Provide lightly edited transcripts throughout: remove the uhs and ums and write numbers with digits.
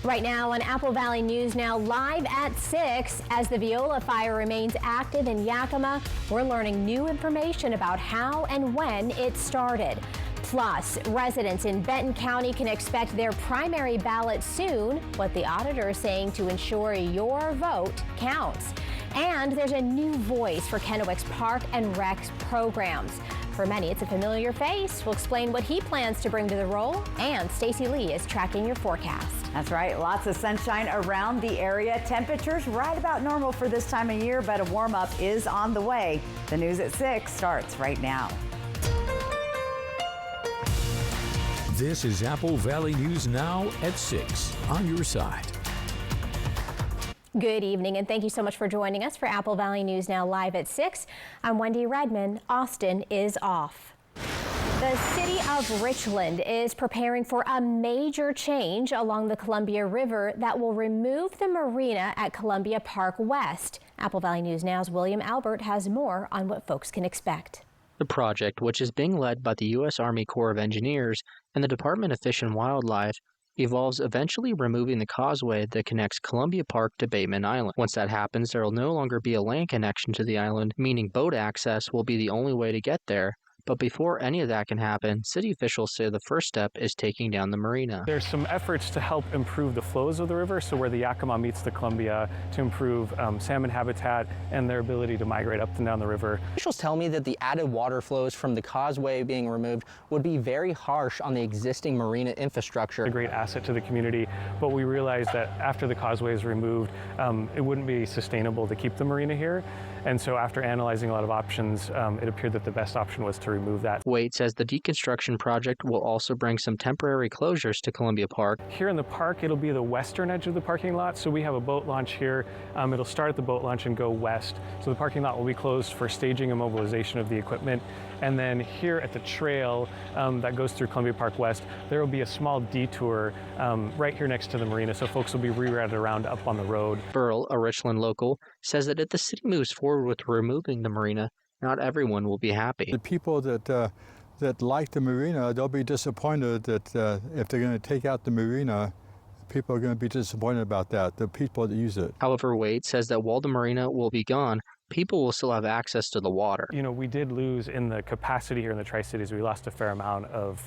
Right now on Apple Valley News Now, live at 6, as the Viola fire remains active in Yakima, we're learning new information about how and when it started. Plus, residents in Benton County can expect their primary ballot soon, what the auditor is saying to ensure your vote counts. And there's a new voice for Kennewick's Park and Rec programs. For many, it's a familiar face. We'll explain what he plans to bring to the role, and Stacey Lee is tracking your forecast. That's right. Lots of sunshine around the area. Temperatures right about normal for this time of year, but a warm-up is on the way. The news at 6 starts right now. This is Apple Valley News Now at 6 on your side. Good evening, and thank you so much for joining us for Apple Valley News Now live at 6. I'm Wendy Redman. Austin is off. The city of Richland is preparing for a major change along the Columbia River that will remove the marina at Columbia Park West. Apple Valley News Now's William Albert has more on what folks can expect. The project, which is being led by the U.S. Army Corps of Engineers and the Department of Fish and Wildlife, involves eventually removing the causeway that connects Columbia Park to Bateman Island. Once that happens, there will no longer be a land connection to the island, meaning boat access will be the only way to get there. But before any of that can happen, city officials say the first step is taking down the marina. There's some efforts to help improve the flows of the river, so where the Yakima meets the Columbia, to improve salmon habitat and their ability to migrate up and down the river. Officials tell me that the added water flows from the causeway being removed would be very harsh on the existing marina infrastructure. A great asset to the community, but we realized that after the causeway is removed, it wouldn't be sustainable to keep the marina here. And so after analyzing a lot of options, it appeared that the best option was to remove that. Waite says the deconstruction project will also bring some temporary closures to Columbia Park. Here in the park, it'll be the western edge of the parking lot. So we have a boat launch here. It'll start at the boat launch and go west. So the parking lot will be closed for staging and mobilization of the equipment. And then here at the trail that goes through Columbia Park West, there will be a small detour right here next to the marina. So folks will be rerouted around up on the road. Burl, a Richland local, says that if the city moves forward with removing the marina, not everyone will be happy. The people that like the marina, they'll be disappointed that if they're going to take out the marina, people are going to be disappointed about that, the people that use it. However, Waite says that while the marina will be gone, people will still have access to the water. You know, we did lose in the capacity here in the Tri-Cities. We lost a fair amount of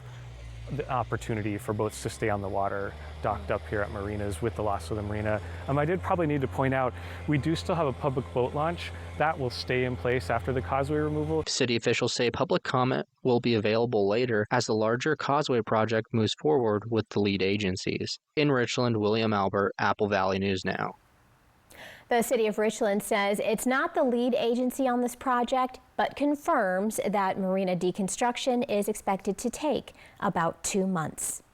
the opportunity for boats to stay on the water docked up here at marinas with the loss of the marina. I did probably need to point out, we do still have a public boat launch that will stay in place after the causeway removal. City officials say public comment will be available later as the larger causeway project moves forward with the lead agencies. In Richland, William Albert, Apple Valley News Now. The city of Richland says it's not the lead agency on this project, but confirms that marina deconstruction is expected to take about 2 months.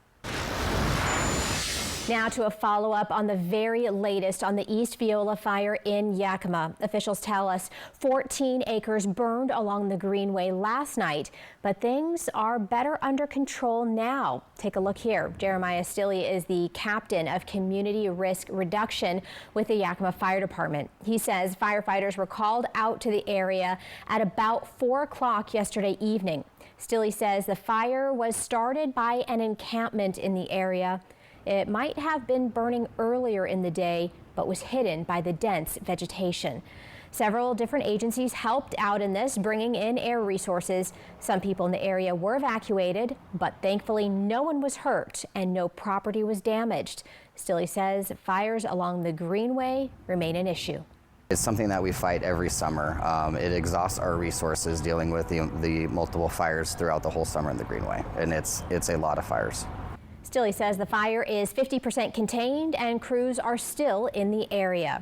Now to a follow-up on the very latest on the East Viola fire in Yakima. Officials tell us 14 acres burned along the Greenway last night, but things are better under control now. Take a look here. Jeremiah Stilley is the captain of Community Risk Reduction with the Yakima Fire Department. He says firefighters were called out to the area at about 4 o'clock yesterday evening. Stilley says the fire was started by an encampment in the area. It might have been burning earlier in the day, but was hidden by the dense vegetation. Several different agencies helped out in this, bringing in air resources. Some people in the area were evacuated, but thankfully no one was hurt and no property was damaged. Stilley says fires along the Greenway remain an issue. It's something that we fight every summer. It exhausts our resources dealing with the multiple fires throughout the whole summer in the Greenway, and it's a lot of fires. Stilley says the fire is 50% contained and crews are still in the area.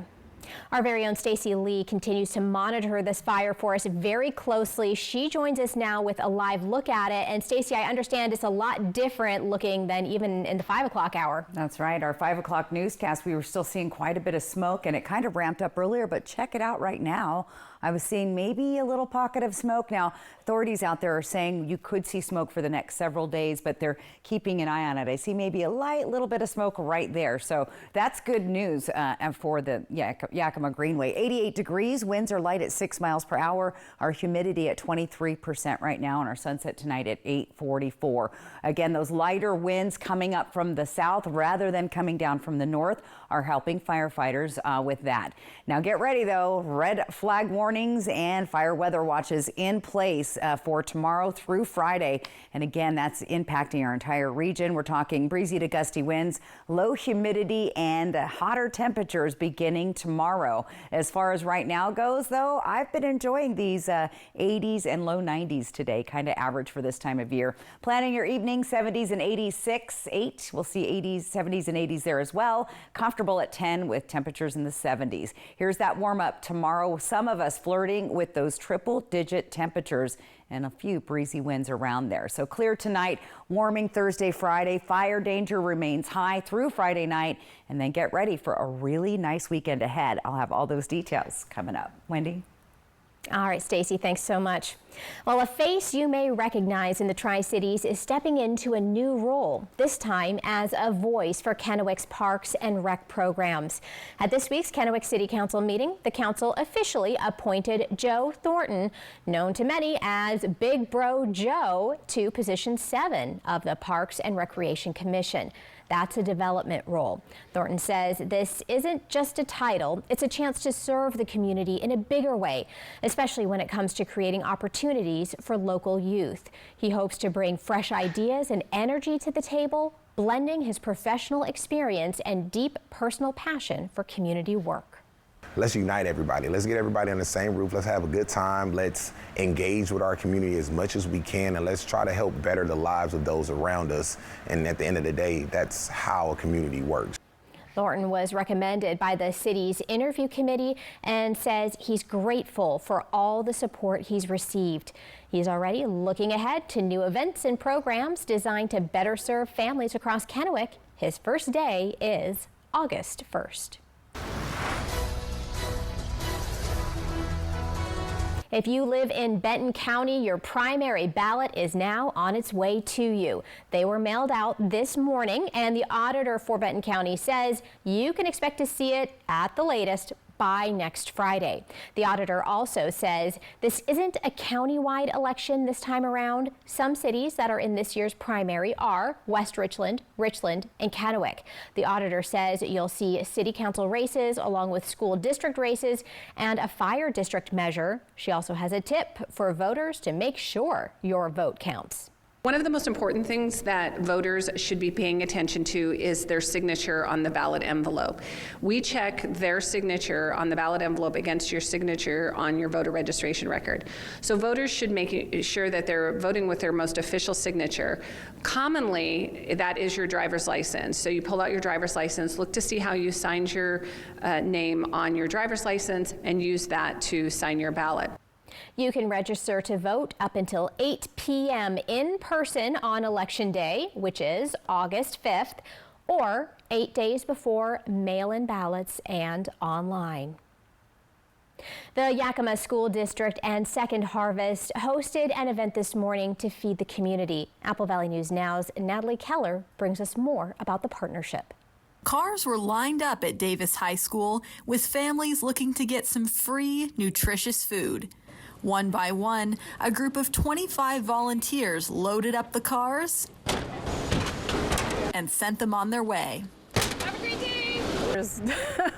Our very own Stacey Lee continues to monitor this fire for us very closely. She joins us now with a live look at it. And Stacey, I understand it's a lot different looking than even in the 5 o'clock hour. That's right. Our 5 o'clock newscast, we were still seeing quite a bit of smoke, and it kind of ramped up earlier, but check it out right now. I was seeing maybe a little pocket of smoke. Now, authorities out there are saying you could see smoke for the next several days, but they're keeping an eye on it. I see maybe a light little bit of smoke right there. So that's good news for the Yakima Greenway. 88 degrees, winds are light at 6 miles per hour. Our humidity at 23% right now, and our sunset tonight at 8:44. Again, those lighter winds coming up from the south rather than coming down from the north are helping firefighters with that. Now get ready though, red flag warnings and fire weather watches in place for tomorrow through Friday. And again, that's impacting our entire region. We're talking breezy to gusty winds, low humidity and hotter temperatures beginning tomorrow. As far as right now goes though, I've been enjoying these 80s and low 90s today, kind of average for this time of year. Planning your evening, 70s and 86, 8. We'll see 80s, 70s and 80s there as well. Comfortable at 10 with temperatures in the 70s. Here's that warm up tomorrow. Some of us flirting with those triple-digit temperatures and a few breezy winds around there. So clear tonight, warming Thursday, Friday. Fire danger remains high through Friday night. And then get ready for a really nice weekend ahead. I'll have all those details coming up. Wendy? All right, Stacey, thanks so much. Well, a face you may recognize in the Tri-Cities is stepping into a new role, this time as a voice for Kennewick's parks and rec programs. At this week's Kennewick City Council meeting, the council officially appointed Joe Thornton, known to many as Big Bro Joe, to position 7 of the Parks and Recreation Commission. That's a development role. Thornton says this isn't just a title, it's a chance to serve the community in a bigger way, especially when it comes to creating opportunities for local youth. He hopes to bring fresh ideas and energy to the table, blending his professional experience and deep personal passion for community work. Let's unite everybody. Let's get everybody on the same roof. Let's have a good time. Let's engage with our community as much as we can, and let's try to help better the lives of those around us. And at the end of the day, that's how a community works. Thornton was recommended by the city's interview committee and says he's grateful for all the support he's received. He's already looking ahead to new events and programs designed to better serve families across Kennewick. His first day is August 1st. If you live in Benton County, your primary ballot is now on its way to you. They were mailed out this morning, and the auditor for Benton County says you can expect to see it at the latest by next Friday. The auditor also says this isn't a countywide election this time around. Some cities that are in this year's primary are West Richland, Richland, and Kennewick. The auditor says you'll see city council races along with school district races and a fire district measure. She also has a tip for voters to make sure your vote counts. One of the most important things that voters should be paying attention to is their signature on the ballot envelope. We check their signature on the ballot envelope against your signature on your voter registration record. So voters should make sure that they're voting with their most official signature. Commonly, that is your driver's license. So you pull out your driver's license, look to see how you signed your name on your driver's license, and use that to sign your ballot. You can register to vote up until 8 p.m. in person on Election Day, which is August 5th, or 8 days before mail-in ballots and online. The Yakima School District and Second Harvest hosted an event this morning to feed the community. Apple Valley News Now's Natalie Keller brings us more about the partnership. Cars were lined up at Davis High School with families looking to get some free, nutritious food. One by one, a group of 25 volunteers loaded up the cars and sent them on their way. Have a great day! There's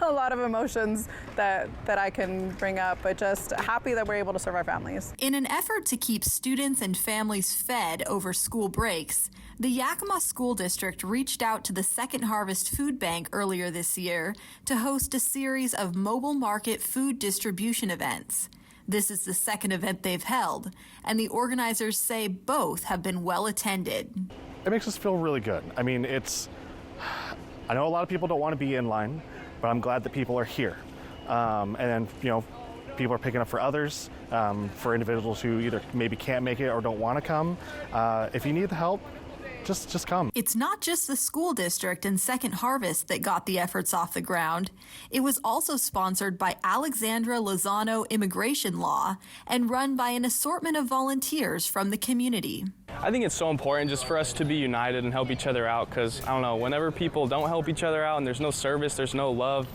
a lot of emotions that I can bring up, but just happy that we're able to serve our families. In an effort to keep students and families fed over school breaks, the Yakima School District reached out to the Second Harvest Food Bank earlier this year to host a series of mobile market food distribution events. This is the second event they've held, and the organizers say both have been well attended. It makes us feel really good. I mean, I know a lot of people don't want to be in line, but I'm glad that people are here. And then, people are picking up for others, for individuals who either maybe can't make it or don't want to come. If you need the help, just come. It's not just the school district and Second Harvest that got the efforts off the ground. It was also sponsored by Alexandra Lozano Immigration Law and run by an assortment of volunteers from the community. I think it's so important just for us to be united and help each other out, because, I don't know, whenever people don't help each other out and there's no service, there's no love,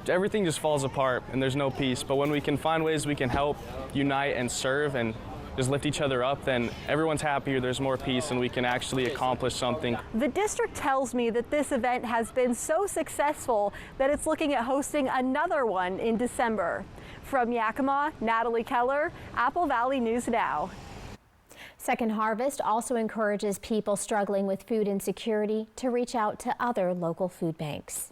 everything just falls apart and there's no peace. But when we can find ways we can help, unite, and serve and just lift each other up, then everyone's happier, there's more peace, and we can actually accomplish something. The district tells me that this event has been so successful that it's looking at hosting another one in December. From Yakima, Natalie Keller, Apple Valley News Now. Second Harvest also encourages people struggling with food insecurity to reach out to other local food banks.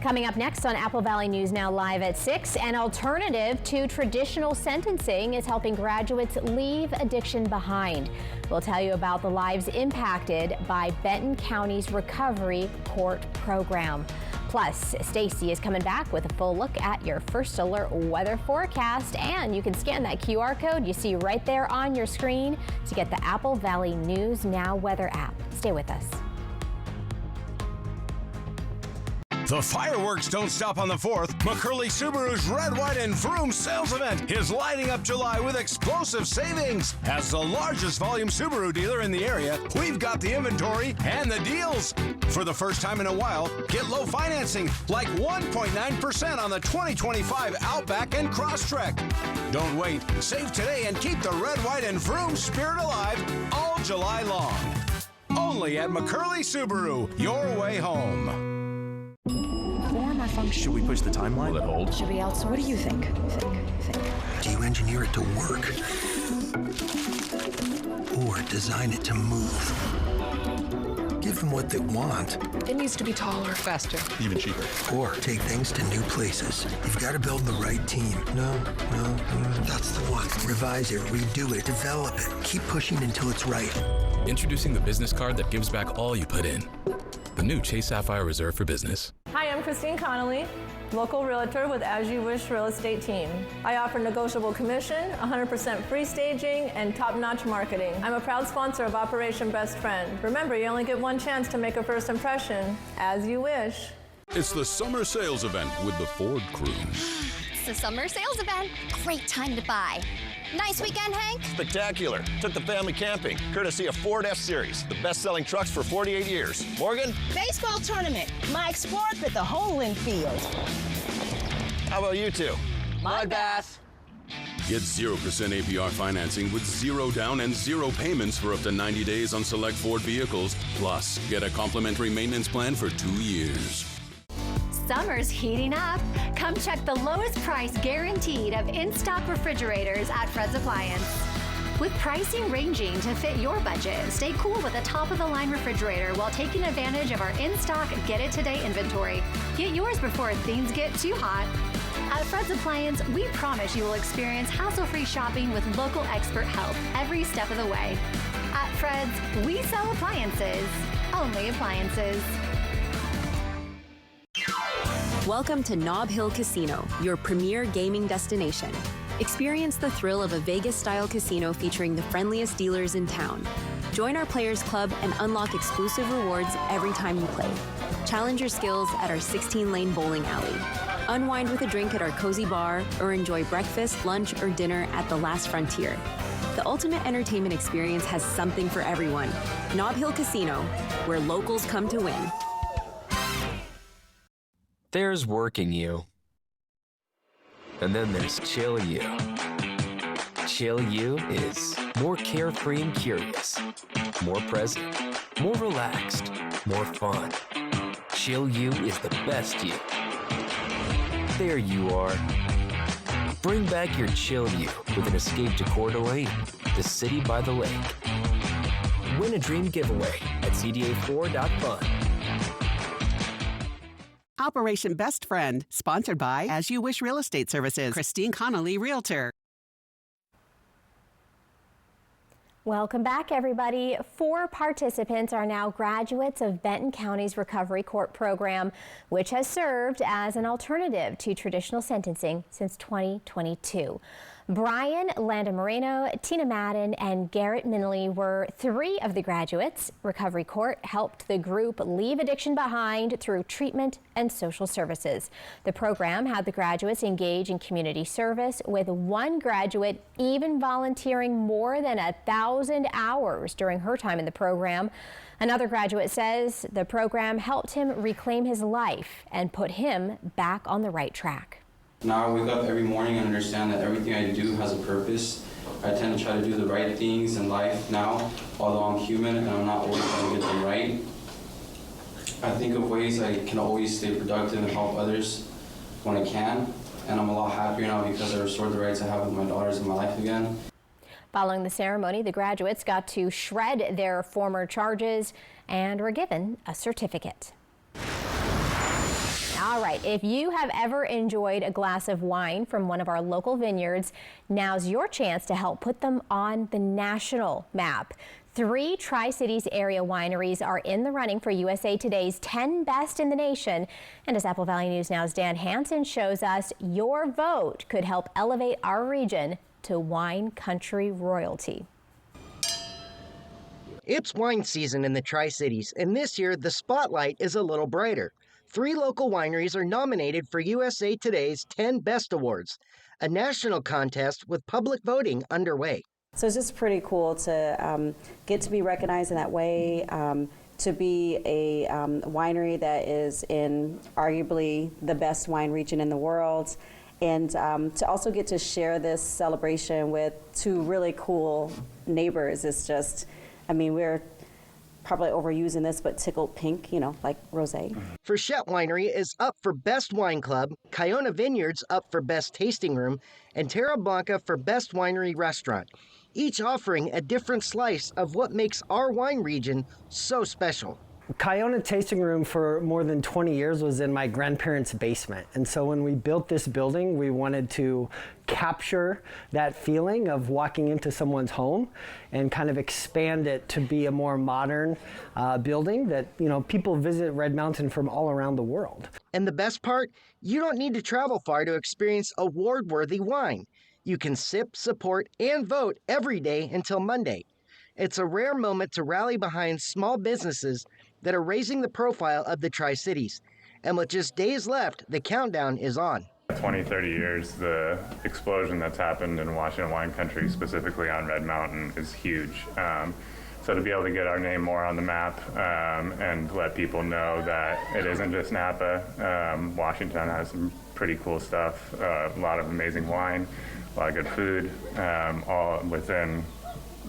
Coming up next on Apple Valley News Now Live at 6, an alternative to traditional sentencing is helping graduates leave addiction behind. We'll tell you about the lives impacted by Benton County's Recovery Court program. Plus, Stacy is coming back with a full look at your First Alert weather forecast, and you can scan that QR code you see right there on your screen to get the Apple Valley News Now weather app. Stay with us. The fireworks don't stop on the 4th. McCurley Subaru's Red, White, and Vroom sales event is lighting up July with explosive savings. As the largest volume Subaru dealer in the area, we've got the inventory and the deals. For the first time in a while, get low financing, like 1.9% on the 2025 Outback and Crosstrek. Don't wait. Save today and keep the Red, White, and Vroom spirit alive all July long. Only at McCurley Subaru, your way home. Should we push the timeline? Will it hold? Should we outsource? What do you think? Do you engineer it to work? Or design it to move? Give them what they want. It needs to be taller, faster. Even cheaper. Or take things to new places. You've got to build the right team. No, that's the one. Revise it, redo it, develop it. Keep pushing until it's right. Introducing the business card that gives back all you put in. The new Chase Sapphire Reserve for Business. Hi, I'm Christine Connolly, local realtor with As You Wish Real Estate Team. I offer negotiable commission, 100% free staging, and top-notch marketing. I'm a proud sponsor of Operation Best Friend. Remember, you only get one chance to make a first impression. As you wish. It's the summer sales event with the Ford crew. It's the summer sales event. Great time to buy. Nice weekend, Hank? Spectacular. Took the family camping, courtesy of Ford F-Series, the best-selling trucks for 48 years. Morgan? Baseball tournament. Mike Sports at the Homeland Field. How about you two? Mud bath. Get 0% APR financing with 0 down and 0 payments for up to 90 days on select Ford vehicles. Plus, get a complimentary maintenance plan for 2 years. Summer's heating up. Come check the lowest price guaranteed of in-stock refrigerators at Fred's Appliance. With pricing ranging to fit your budget, stay cool with a top-of-the-line refrigerator while taking advantage of our in-stock Get It Today inventory. Get yours before things get too hot. At Fred's Appliance, we promise you will experience hassle-free shopping with local expert help every step of the way. At Fred's, we sell appliances. Only appliances. Welcome to Nob Hill Casino, your premier gaming destination. Experience the thrill of a Vegas-style casino featuring the friendliest dealers in town. Join our Players Club and unlock exclusive rewards every time you play. Challenge your skills at our 16-lane bowling alley. Unwind with a drink at our cozy bar, or enjoy breakfast, lunch, or dinner at the Last Frontier. The ultimate entertainment experience has something for everyone. Nob Hill Casino, where locals come to win. There's working you. And then there's chill you. Chill you is more carefree and curious, more present, more relaxed, more fun. Chill you is the best you. There you are. Bring back your chill you with an escape to Coeur d'Alene, the city by the lake. Win a dream giveaway at cda4.fun. Operation Best Friend, sponsored by As You Wish Real Estate Services. Christine Connolly, Realtor. Welcome back, everybody. 4 participants are now graduates of Benton County's Recovery Court program, which has served as an alternative to traditional sentencing since 2022. Brian Landamoreno, Tina Madden, and Garrett Minley were 3 of the graduates. Recovery Court helped the group leave addiction behind through treatment and social services. The program had the graduates engage in community service, with one graduate even volunteering more than 1,000 hours during her time in the program. Another graduate says the program helped him reclaim his life and put him back on the right track. Now I wake up every morning and understand that everything I do has a purpose. I tend to try to do the right things in life now, although I'm human and I'm not always going to get them right. I think of ways I can always stay productive and help others when I can, and I'm a lot happier now because I restored the rights I have with my daughters in my life again. Following the ceremony, the graduates got to shred their former charges and were given a certificate. All right, if you have ever enjoyed a glass of wine from one of our local vineyards, now's your chance to help put them on the national map. 3 Tri-Cities area wineries are in the running for USA Today's 10 Best in the Nation. And as Apple Valley News Now's Dan Hansen shows us, your vote could help elevate our region to wine country royalty. It's wine season in the Tri-Cities, and this year the spotlight is a little brighter. 3 local wineries are nominated for USA Today's 10 Best Awards, a national contest with public voting underway. So it's just pretty cool to get to be recognized in that way, to be a winery that is in arguably the best wine region in the world, and to also get to share this celebration with 2 really cool neighbors. It's just, I mean, we're probably overusing this, but tickled pink, you know, like rosé. Frechette Winery is up for Best Wine Club, Kiona Vineyards up for Best Tasting Room, and Terra Blanca for Best Winery Restaurant, each offering a different slice of what makes our wine region so special. Kiona Tasting Room for more than 20 years was in my grandparents' basement. And so when we built this building, we wanted to capture that feeling of walking into someone's home and kind of expand it to be a more modern building that, you know, people visit Red Mountain from all around the world. And the best part, you don't need to travel far to experience award-worthy wine. You can sip, support, and vote every day until Monday. It's a rare moment to rally behind small businesses that are raising the profile of the Tri-Cities. And with just days left, the countdown is on. 20, 30 years, the explosion that's happened in Washington wine country, specifically on Red Mountain, is huge. So to be able to get our name more on the map and let people know that it isn't just Napa. Washington has some pretty cool stuff, a lot of amazing wine, a lot of good food, all within,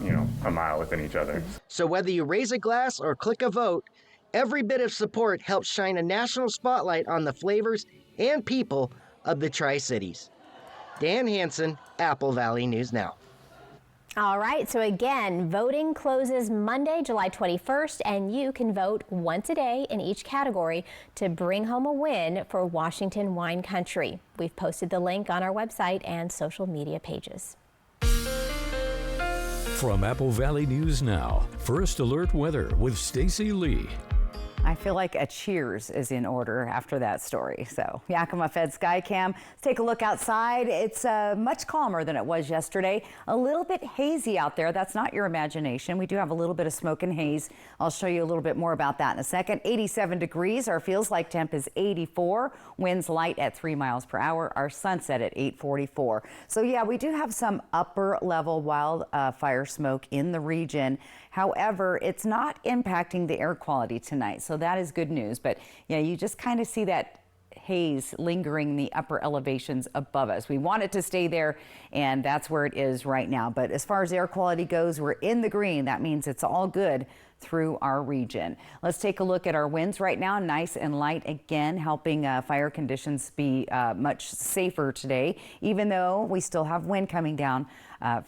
you know, a mile within each other. So whether you raise a glass or click a vote, every bit of support helps shine a national spotlight on the flavors and people of the Tri-Cities. Dan Hansen, Apple Valley News Now. All right, so again, voting closes Monday, July 21st, and you can vote once a day in each category to bring home a win for Washington wine country. We've posted the link on our website and social media pages. From Apple Valley News Now, First Alert Weather with Stacy Lee. I feel like a cheers is in order after that story. So Yakima Fed Skycam, let's take a look outside. It's much calmer than it was yesterday. A little bit hazy out there. That's not your imagination. We do have a little bit of smoke and haze. I'll show you a little bit more about that in a second. 87 degrees. Our feels like temp is 84. Winds light at 3 miles per hour. Our sunset at 8:44. So yeah, we do have some upper level wildfire smoke in the region. However, it's not impacting the air quality tonight, so that is good news. But yeah, you just kind of see that haze lingering in the upper elevations above us. We want it to stay there, and that's where it is right now. But as far as air quality goes, we're in the green. That means it's all good through our region. Let's take a look at our winds right now. Nice and light again, helping fire conditions be much safer today, even though we still have wind coming down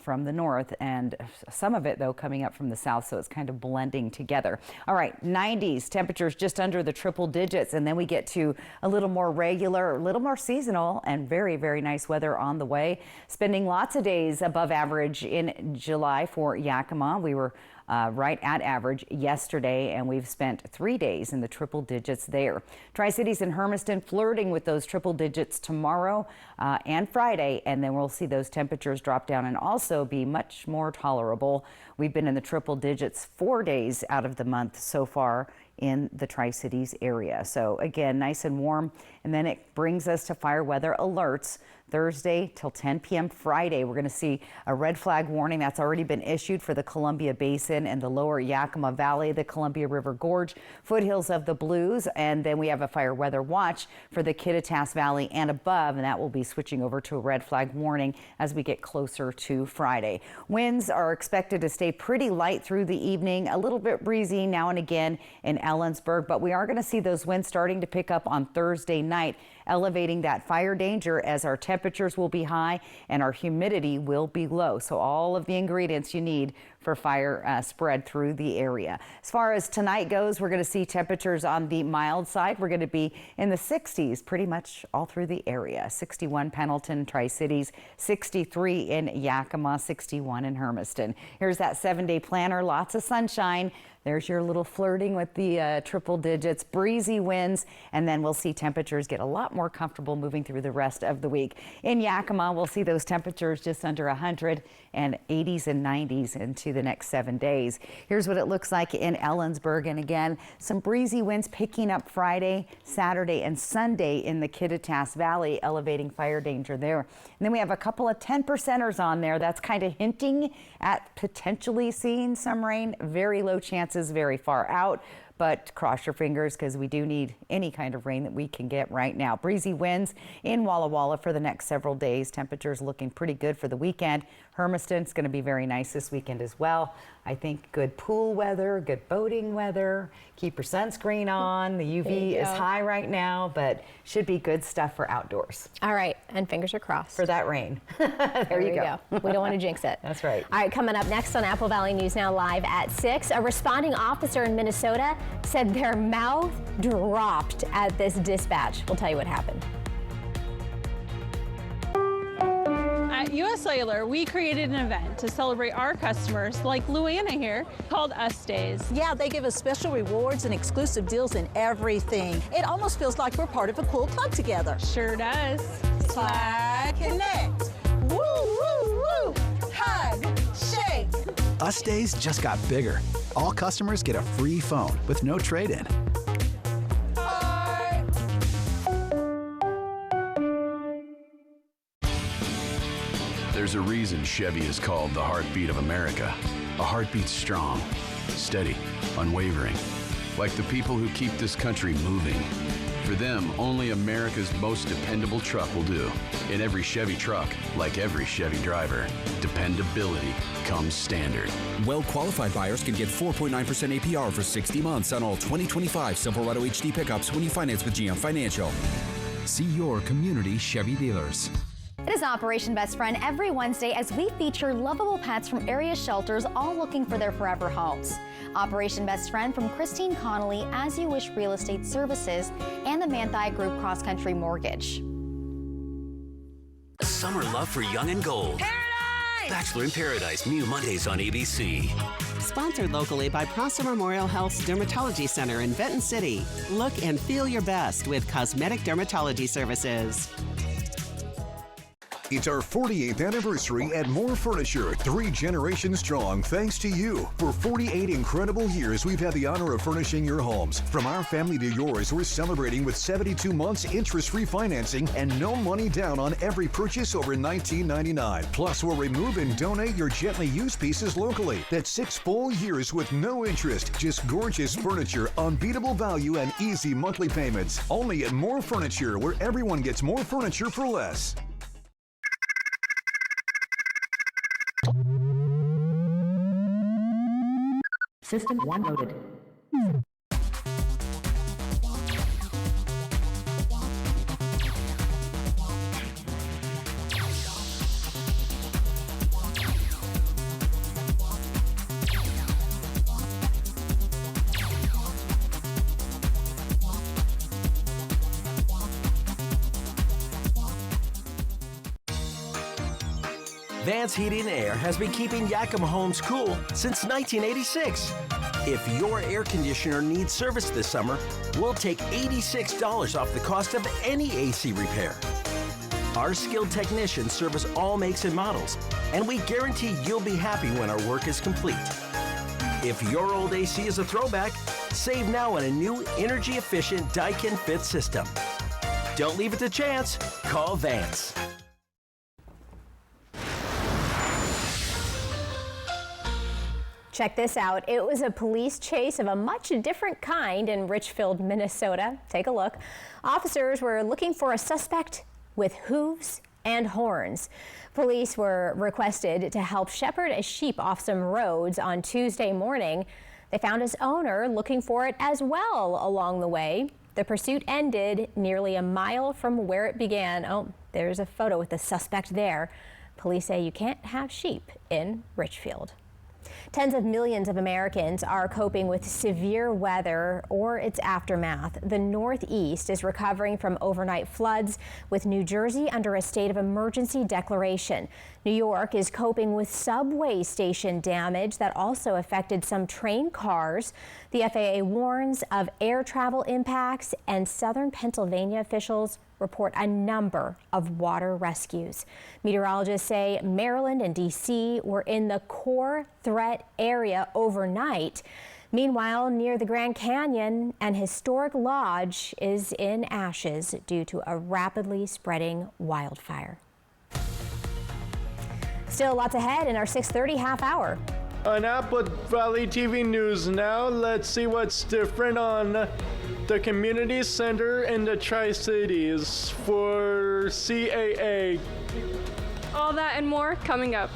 from the north, and some of it though coming up from the south, so it's kind of blending together. All right, 90s, temperatures just under the triple digits, and then we get to a little more regular, a little more seasonal, and very, very nice weather on the way. Spending lots of days above average in July for Yakima. We were right at average yesterday, and we've spent 3 days in the triple digits there. Tri-Cities and Hermiston flirting with those triple digits tomorrow and Friday, and then we'll see those temperatures drop down and also be much more tolerable. We've been in the triple digits 4 days out of the month so far in the Tri-Cities area. So again, nice and warm. And then it brings us to fire weather alerts Thursday till 10 p.m. Friday. We're going to see a red flag warning that's already been issued for the Columbia Basin and the lower Yakima Valley, the Columbia River Gorge, foothills of the Blues. And then we have a fire weather watch for the Kittitas Valley and above, and that will be switching over to a red flag warning as we get closer to Friday. Winds are expected to stay pretty light through the evening, a little bit breezy now and again in Ellensburg, but we are going to see those winds starting to pick up on Thursday night, elevating that fire danger as our temperatures will be high and our humidity will be low. So all of the ingredients you need for fire spread through the area. As far as tonight goes, we're going to see temperatures on the mild side. We're going to be in the 60s pretty much all through the area. 61 Pendleton, Tri-Cities, 63 in Yakima, 61 in Hermiston. Here's that 7-day planner. Lots of sunshine. There's your little flirting with the triple digits, breezy winds, and then we'll see temperatures get a lot more comfortable moving through the rest of the week. In Yakima, we'll see those temperatures just under 100 and 80s and 90s into the next 7 days. Here's what it looks like in Ellensburg. And again, some breezy winds picking up Friday, Saturday, and Sunday in the Kittitas Valley, elevating fire danger there. And then we have a couple of 10%ers on there. That's kind of hinting at potentially seeing some rain. Very low chances, very far out. But cross your fingers because we do need any kind of rain that we can get right now. Breezy winds in Walla Walla for the next several days. Temperatures looking pretty good for the weekend. Hermiston's going to be very nice this weekend as well. I think good pool weather, good boating weather. Keep your sunscreen on. The UV is high right now, but should be good stuff for outdoors. All right, and fingers are crossed. For that rain. there you go. We don't want to jinx it. That's right. All right, coming up next on Apple Valley News Now Live at 6, a responding officer in Minnesota said their mouth dropped at this dispatch. We'll tell you what happened. At US Cellular, we created an event to celebrate our customers, like Luana here, called Us Days. Yeah, they give us special rewards and exclusive deals in everything. It almost feels like we're part of a cool club together. Sure does. Slide, connect. Woo, woo, woo. Hug, shake. Us Days just got bigger. All customers get a free phone with no trade-in. There's a reason Chevy is called the heartbeat of America. A heartbeat strong, steady, unwavering. Like the people who keep this country moving. For them, only America's most dependable truck will do. In every Chevy truck, like every Chevy driver, dependability comes standard. Well-qualified buyers can get 4.9% APR for 60 months on all 2025 Silverado HD pickups when you finance with GM Financial. See your community Chevy dealers. It is Operation Best Friend every Wednesday as we feature lovable pets from area shelters all looking for their forever homes. Operation Best Friend from Christine Connolly, As You Wish Real Estate Services, and the Manthai Group Cross Country Mortgage. Summer love for young and gold. Paradise! Bachelor in Paradise, new Mondays on ABC. Sponsored locally by Prosser Memorial Health's Dermatology Center in Benton City. Look and feel your best with cosmetic dermatology services. It's our 48th anniversary at More Furniture, 3 generations strong thanks to you. For 48 incredible years, we've had the honor of furnishing your homes. From our family to yours, we're celebrating with 72 months interest-free financing and no money down on every purchase over $19.99. Plus, we'll remove and donate your gently used pieces locally. That's 6 full years with no interest. Just gorgeous furniture, unbeatable value, and easy monthly payments. Only at More Furniture, where everyone gets more furniture for less. System 1 loaded. Vance Heating and Air has been keeping Yakima homes cool since 1986. If your air conditioner needs service this summer, we'll take $86 off the cost of any AC repair. Our skilled technicians service all makes and models, and we guarantee you'll be happy when our work is complete. If your old AC is a throwback, save now on a new energy-efficient Daikin Fit system. Don't leave it to chance. Call Vance. Check this out. It was a police chase of a much different kind in Richfield, Minnesota. Take a look. Officers were looking for a suspect with hooves and horns. Police were requested to help shepherd a sheep off some roads on Tuesday morning. They found his owner looking for it as well along the way. The pursuit ended nearly a mile from where it began. Oh, there's a photo with the suspect there. Police say you can't have sheep in Richfield. Tens of millions of Americans are coping with severe weather or its aftermath. The Northeast is recovering from overnight floods, with New Jersey under a state of emergency declaration. New York is coping with subway station damage that also affected some train cars. The FAA warns of air travel impacts, and southern Pennsylvania officials report a number of water rescues. Meteorologists say Maryland and D.C. were in the core threat area overnight. Meanwhile, near the Grand Canyon, an historic lodge is in ashes due to a rapidly spreading wildfire. Still lots ahead in our 6:30 half hour. On Apple Valley TV News now, let's see what's different on the community center in the Tri-Cities for CAA. All that and more coming up.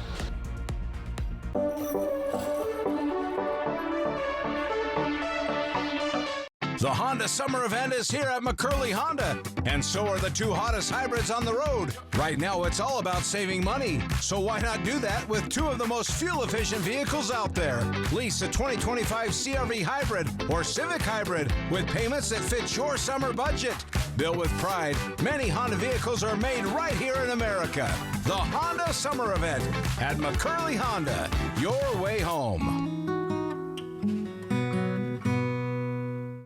The Honda Summer Event is here at McCurley Honda, and so are the two hottest hybrids on the road. Right now, it's all about saving money, so why not do that with two of the most fuel-efficient vehicles out there? Lease a 2025 CR-V Hybrid or Civic Hybrid with payments that fit your summer budget. Built with pride, many Honda vehicles are made right here in America. The Honda Summer Event at McCurley Honda, your way home.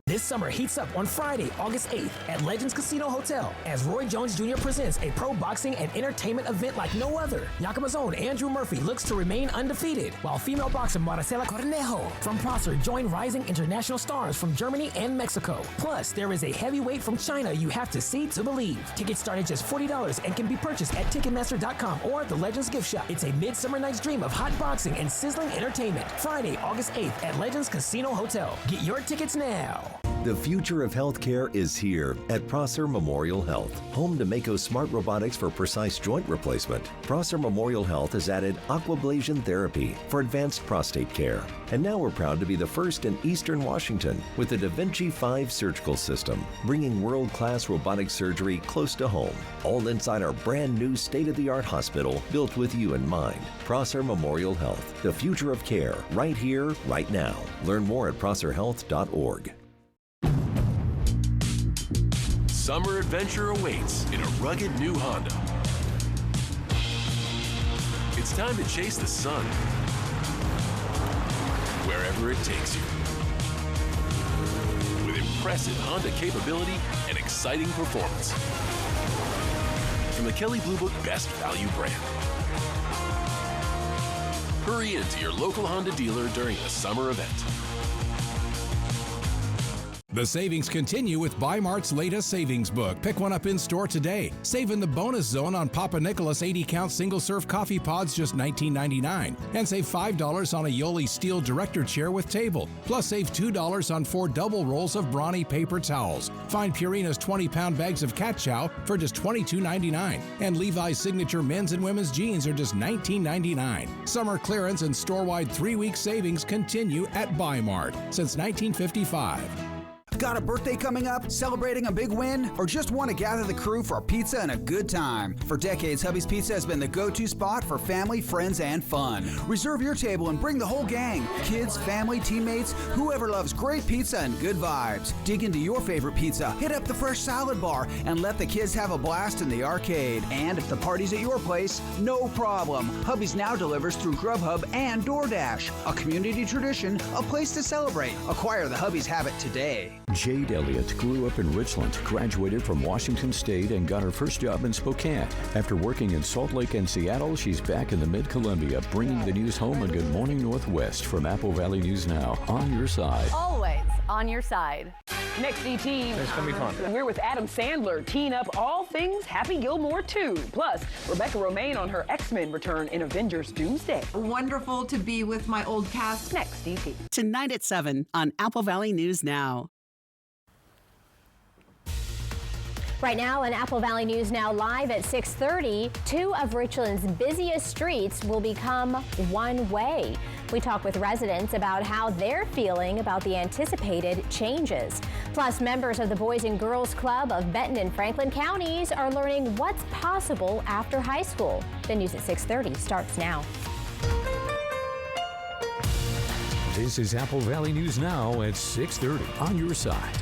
This summer heats up on Friday, August 8th at Legends Casino Hotel as Roy Jones Jr. presents a pro boxing and entertainment event like no other. Yakima's own Andrew Murphy looks to remain undefeated, while female boxer Maricela Cornejo from Prosser join rising international stars from Germany and Mexico. Plus, there is a heavyweight from China you have to see to believe. Tickets start at just $40 and can be purchased at Ticketmaster.com or the Legends Gift Shop. It's a midsummer night's dream of hot boxing and sizzling entertainment. Friday, August 8th at Legends Casino Hotel. Get your tickets now. The future of healthcare is here at Prosser Memorial Health, home to Mako Smart Robotics for precise joint replacement. Prosser Memorial Health has added aquablation therapy for advanced prostate care. And now we're proud to be the first in Eastern Washington with the Da Vinci 5 surgical system, bringing world-class robotic surgery close to home, all inside our brand new state-of-the-art hospital built with you in mind. Prosser Memorial Health, the future of care, right here, right now. Learn more at prosserhealth.org. Summer adventure awaits in a rugged new Honda. It's time to chase the sun wherever it takes you. With impressive Honda capability and exciting performance from the Kelley Blue Book Best Value brand. Hurry into your local Honda dealer during the summer event. The savings continue with Bi-Mart's latest savings book. Pick one up in store today. Save in the bonus zone on Papa Nicholas 80-count single-serve coffee pods, just $19.99. And save $5 on a Yoli steel director chair with table. Plus save $2 on 4 double rolls of Brawny paper towels. Find Purina's 20-pound bags of cat chow for just $22.99. And Levi's signature men's and women's jeans are just $19.99. Summer clearance and store-wide 3-week savings continue at Bi-Mart since 1955. Got a birthday coming up, celebrating a big win, or just want to gather the crew for a pizza and a good time? For decades, Hubby's Pizza has been the go-to spot for family, friends, and fun. Reserve your table and bring the whole gang. Kids, family, teammates, whoever loves great pizza and good vibes. Dig into your favorite pizza, hit up the fresh salad bar, and let the kids have a blast in the arcade. And if the party's at your place, no problem. Hubby's now delivers through Grubhub and DoorDash. A community tradition, a place to celebrate. Acquire the Hubby's habit today. Jade Elliott grew up in Richland, graduated from Washington State, and got her first job in Spokane. After working in Salt Lake and Seattle, she's back in the Mid-Columbia, bringing the news home on Good Morning Northwest from Apple Valley News Now. On your side. Always on your side. Next ET. It's going to be fun. We're with Adam Sandler, teeing up all things Happy Gilmore 2. Plus, Rebecca Romaine on her X-Men return in Avengers Doomsday. Wonderful to be with my old cast. Next ET. Tonight at 7 on Apple Valley News Now. Right now on Apple Valley News Now live at 6:30, two of Richland's busiest streets will become one-way. We talk with residents about how they're feeling about the anticipated changes. Plus, members of the Boys and Girls Club of Benton and Franklin counties are learning what's possible after high school. The news at 6:30 starts now. This is Apple Valley News Now at 6:30 on your side.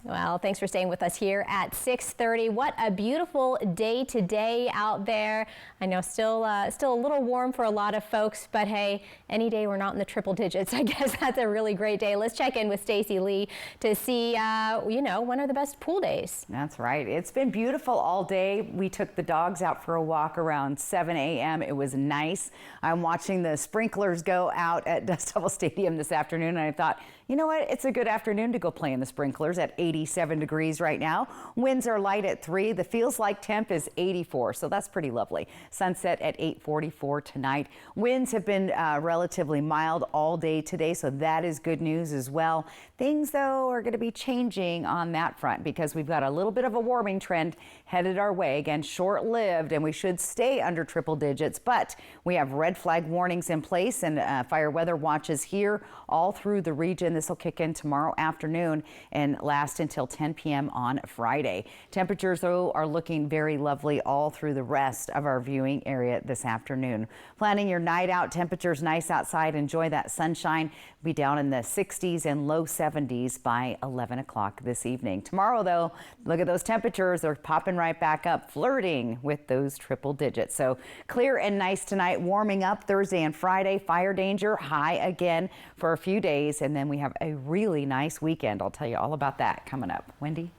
Well, thanks for staying with us here at 6:30. What a beautiful day today out there. I know still a little warm for a lot of folks, but hey, any day we're not in the triple digits, I guess that's a really great day. Let's check in with Stacy Lee to see, when are the best pool days? That's right. It's been beautiful all day. We took the dogs out for a walk around 7 a.m. It was nice. I'm watching the sprinklers go out at Dust Devil Stadium this afternoon, and I thought, you know what? It's a good afternoon to go play in the sprinklers at 87 degrees right now. Winds are light at 3. The feels like temp is 84, so that's pretty lovely. Sunset at 8:44 tonight. Winds have been relatively mild all day today, so that is good news as well. Things, though, are going to be changing on that front because we've got a little bit of a warming trend headed our way. Again, short-lived, and we should stay under triple digits, but we have red flag warnings in place and fire weather watches here all through the region. This will kick in tomorrow afternoon and last until 10 p.m. on Friday. Temperatures, though, are looking very lovely all through the rest of our viewing area this afternoon. Planning your night out, temperatures nice outside. Enjoy that sunshine. Be down in the 60s and low 70s by 11 o'clock this evening. Tomorrow, though, look at those temperatures. They're popping right back up, flirting with those triple digits. So clear and nice tonight, warming up Thursday and Friday. Fire danger high again for a few days, and then we have a really nice weekend. I'll tell you all about that coming up. Wendy?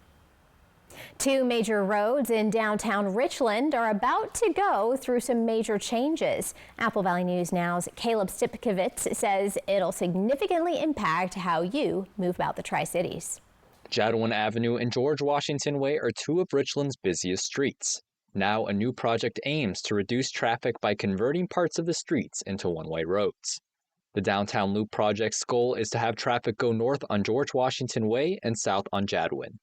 Two major roads in downtown Richland are about to go through some major changes. Apple Valley News Now's Caleb Stipkovitz says it'll significantly impact how you move about the Tri-Cities. Jadwin Avenue and George Washington Way are two of Richland's busiest streets. Now a new project aims to reduce traffic by converting parts of the streets into one-way roads. The Downtown Loop project's goal is to have traffic go north on George Washington Way and south on Jadwin.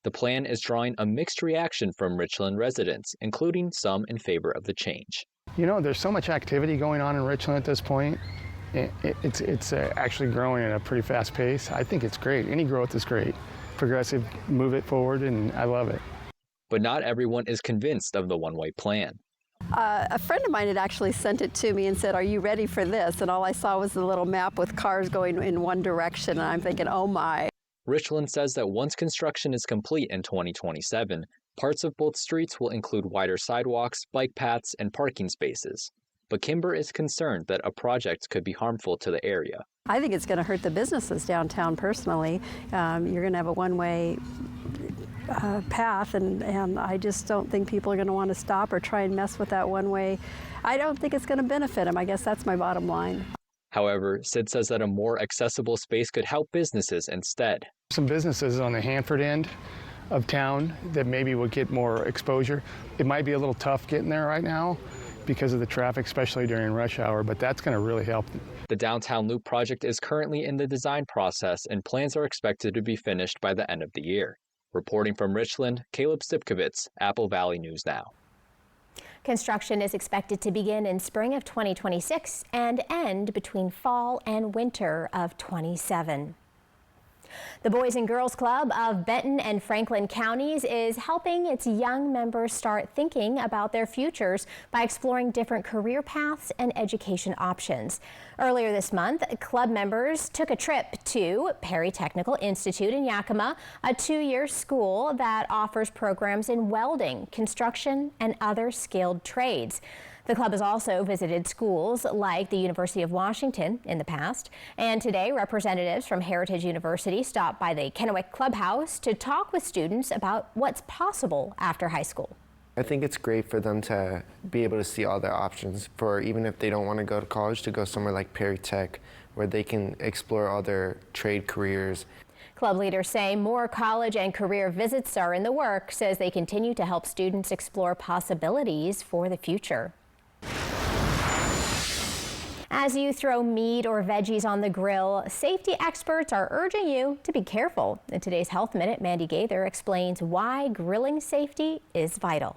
The plan is drawing a mixed reaction from Richland residents, including some in favor of the change. You know, there's so much activity going on in Richland at this point. It's actually growing at a pretty fast pace. I think it's great. Any growth is great. Progressive, move it forward, and I love it. But not everyone is convinced of the one-way plan. A friend of mine had actually sent it to me and said, "Are you ready for this?" And all I saw was the little map with cars going in one direction, and I'm thinking, oh my. Richland says that once construction is complete in 2027, parts of both streets will include wider sidewalks, bike paths, and parking spaces. But Kimber is concerned that a project could be harmful to the area. I think it's going to hurt the businesses downtown personally. You're going to have a one-way path, and I just don't think people are going to want to stop or try and mess with that one way. I don't think it's going to benefit them. I guess that's my bottom line. However, Sid says that a more accessible space could help businesses instead. Some businesses on the Hanford end of town that maybe would get more exposure. It might be a little tough getting there right now because of the traffic, especially during rush hour, but that's going to really help. The Downtown Loop project is currently in the design process, and plans are expected to be finished by the end of the year. Reporting from Richland, Caleb Stipkovitz, Apple Valley News Now. Construction is expected to begin in spring of 2026 and end between fall and winter of 27. The Boys and Girls Club of Benton and Franklin counties is helping its young members start thinking about their futures by exploring different career paths and education options. Earlier this month, club members took a trip to Perry Technical Institute in Yakima, a 2-year school that offers programs in welding, construction, and other skilled trades. The club has also visited schools like the University of Washington in the past. And today, representatives from Heritage University stopped by the Kennewick Clubhouse to talk with students about what's possible after high school. I think it's great for them to be able to see all their options for even if they don't want to go to college, to go somewhere like Perry Tech where they can explore all their trade careers. Club leaders say more college and career visits are in the works as they continue to help students explore possibilities for the future. As you throw meat or veggies on the grill, safety experts are urging you to be careful. In today's Health Minute, Mandy Gaither explains why grilling safety is vital.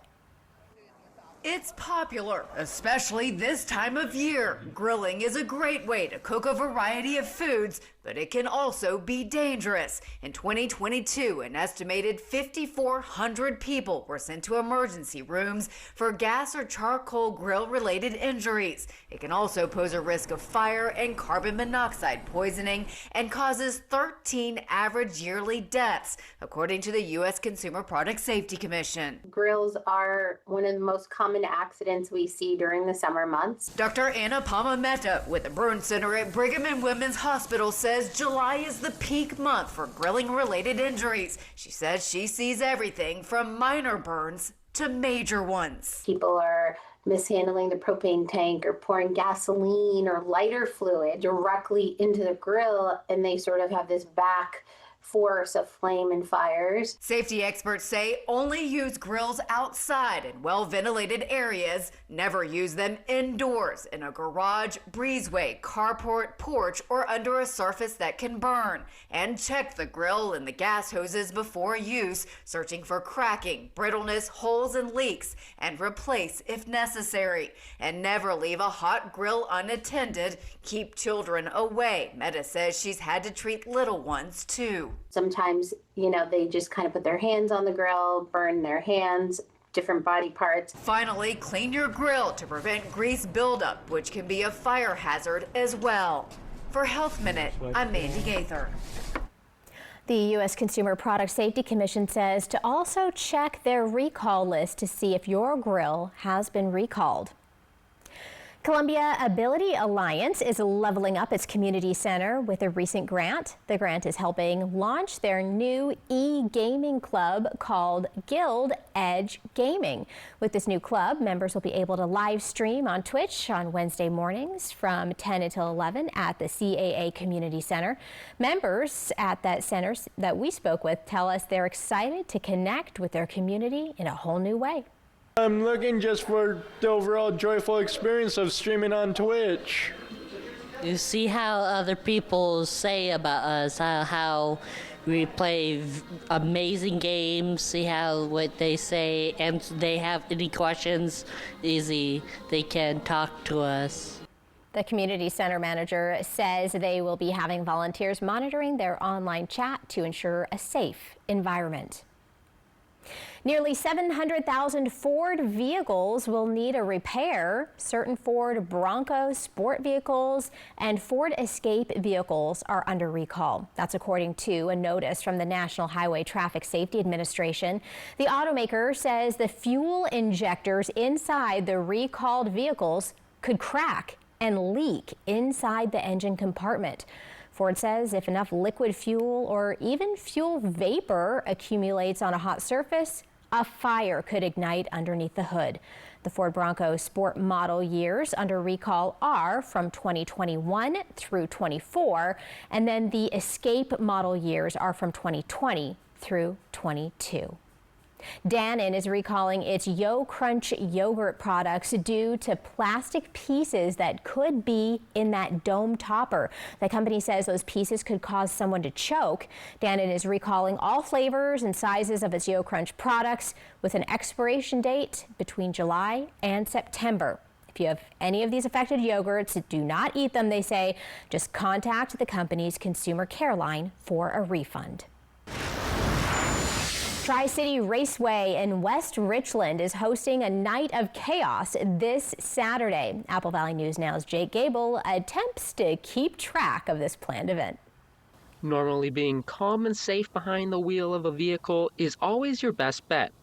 It's popular, especially this time of year. Grilling is a great way to cook a variety of foods, but it can also be dangerous. In 2022, an estimated 5,400 people were sent to emergency rooms for gas or charcoal grill-related injuries. It can also pose a risk of fire and carbon monoxide poisoning and causes 13 average yearly deaths, according to the U.S. Consumer Product Safety Commission. Grills are one of the most common accidents we see during the summer months. Dr. Anna Palma-Mehta with the Burn Center at Brigham and Women's Hospital says July is the peak month for grilling-related injuries. She says she sees everything from minor burns to major ones. People are mishandling the propane tank or pouring gasoline or lighter fluid directly into the grill, and they sort of have this back force of flame and fires. Safety experts say only use grills outside in well-ventilated areas. Never use them indoors in a garage, breezeway, carport, porch, or under a surface that can burn. And check the grill and the gas hoses before use, searching for cracking, brittleness, holes, and leaks, and replace if necessary. And never leave a hot grill unattended. Keep children away. Mehta says she's had to treat little ones too. Sometimes, they just kind of put their hands on the grill, burn their hands, different body parts. Finally, clean your grill to prevent grease buildup, which can be a fire hazard as well. For Health Minute, I'm Mandy Gaither. The U.S. Consumer Product Safety Commission says to also check their recall list to see if your grill has been recalled. Columbia Ability Alliance is leveling up its community center with a recent grant. The grant is helping launch their new e-gaming club called Guild Edge Gaming. With this new club, members will be able to live stream on Twitch on Wednesday mornings from 10 until 11 at the CAA Community Center. Members at that center that we spoke with tell us they're excited to connect with their community in a whole new way. I'm looking just for the overall joyful experience of streaming on Twitch. You see how other people say about us, how we play amazing games, see how what they say, and they have any questions, easy, they can talk to us. The community center manager says they will be having volunteers monitoring their online chat to ensure a safe environment. Nearly 700,000 Ford vehicles will need a repair. Certain Ford Bronco sport vehicles and Ford Escape vehicles are under recall. That's according to a notice from the National Highway Traffic Safety Administration. The automaker says the fuel injectors inside the recalled vehicles could crack and leak inside the engine compartment. Ford says if enough liquid fuel or even fuel vapor accumulates on a hot surface, a fire could ignite underneath the hood. The Ford Bronco Sport model years under recall are from 2021 through 24, and then the Escape model years are from 2020 through 22. Dannon is recalling its Yo Crunch yogurt products due to plastic pieces that could be in that dome topper. The company says those pieces could cause someone to choke. Dannon is recalling all flavors and sizes of its Yo Crunch products with an expiration date between July and September. If you have any of these affected yogurts, do not eat them, they say. Just contact the company's consumer care line for a refund. Tri-City Raceway in West Richland is hosting a night of chaos this Saturday. Apple Valley News Now's Jake Gable attempts to keep track of this planned event. Normally, being calm and safe behind the wheel of a vehicle is always your best bet.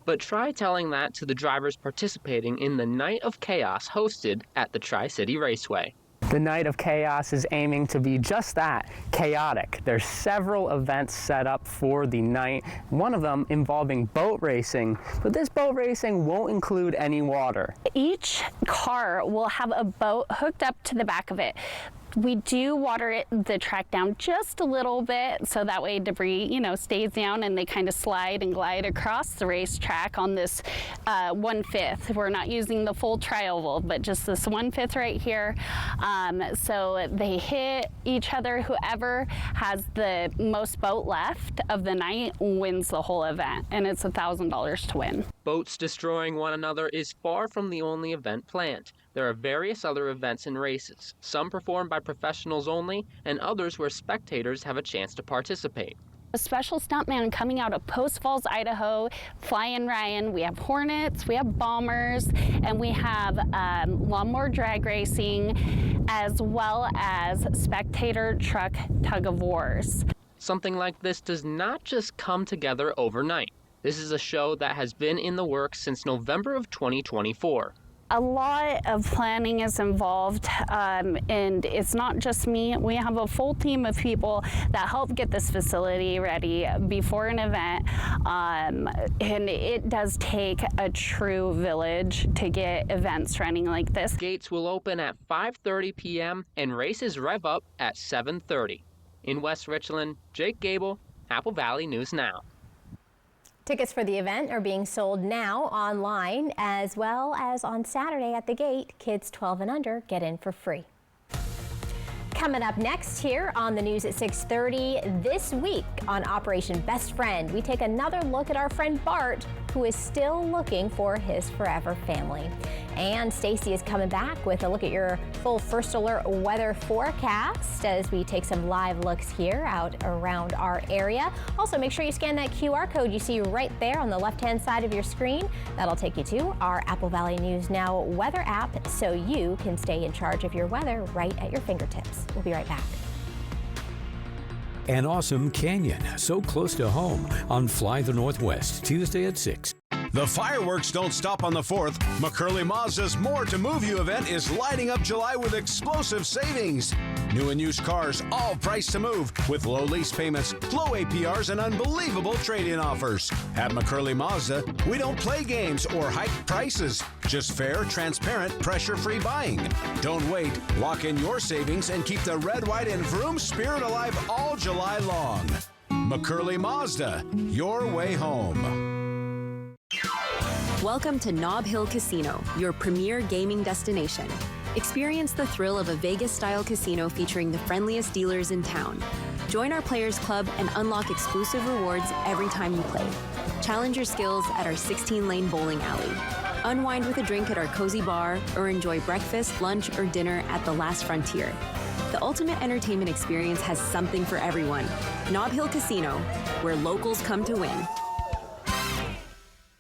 But try telling that to the drivers participating in the Night of Chaos hosted at the Tri-City Raceway. The Night of Chaos is aiming to be just that, chaotic. There's several events set up for the night, one of them involving boat racing, but this boat racing won't include any water. Each car will have a boat hooked up to the back of it. We do water the track down just a little bit so that way debris, stays down and they kind of slide and glide across the racetrack on this 1/5. We're not using the full tri-oval, but just this 1/5 right here. So they hit each other. Whoever has the most boat left of the night wins the whole event, and it's $1,000 to win. Boats destroying one another is far from the only event planned. There are various other events and races, some performed by professionals only, and others where spectators have a chance to participate. A special stuntman coming out of Post Falls, Idaho, Flying Ryan. We have Hornets, we have Bombers, and we have lawnmower drag racing, as well as spectator truck tug of wars. Something like this does not just come together overnight. This is a show that has been in the works since November of 2024. A lot of planning is involved, and it's not just me. We have a full team of people that help get this facility ready before an event, and it does take a true village to get events running like this. Gates will open at 5:30 p.m. and races rev up at 7:30. In West Richland, Jake Gable, Apple Valley News Now. Tickets for the event are being sold now online as well as on Saturday at the gate. Kids 12 and under get in for free. Coming up next here on the news at 6:30 this week on Operation Best Friend, we take another look at our friend Bart, who is still looking for his forever family. And Stacy is coming back with a look at your full First Alert weather forecast as we take some live looks here out around our area. Also, make sure you scan that QR code you see right there on the left-hand side of your screen. That'll take you to our Apple Valley News Now weather app so you can stay in charge of your weather right at your fingertips. We'll be right back. An awesome canyon so close to home on Fly the Northwest, Tuesday at 6. The fireworks don't stop on the 4th. McCurley Mazda's More to Move You event is lighting up July with explosive savings. New and used cars, all priced to move, with low lease payments, low APRs, and unbelievable trade-in offers. At McCurley Mazda, we don't play games or hike prices. Just fair, transparent, pressure-free buying. Don't wait. Lock in your savings and keep the red, white, and vroom spirit alive all July long. McCurley Mazda, your way home. Welcome to Nob Hill Casino, your premier gaming destination. Experience the thrill of a Vegas-style casino featuring the friendliest dealers in town. Join our Players Club and unlock exclusive rewards every time you play. Challenge your skills at our 16-lane bowling alley. Unwind with a drink at our cozy bar, or enjoy breakfast, lunch, or dinner at the Last Frontier. The ultimate entertainment experience has something for everyone. Nob Hill Casino, where locals come to win.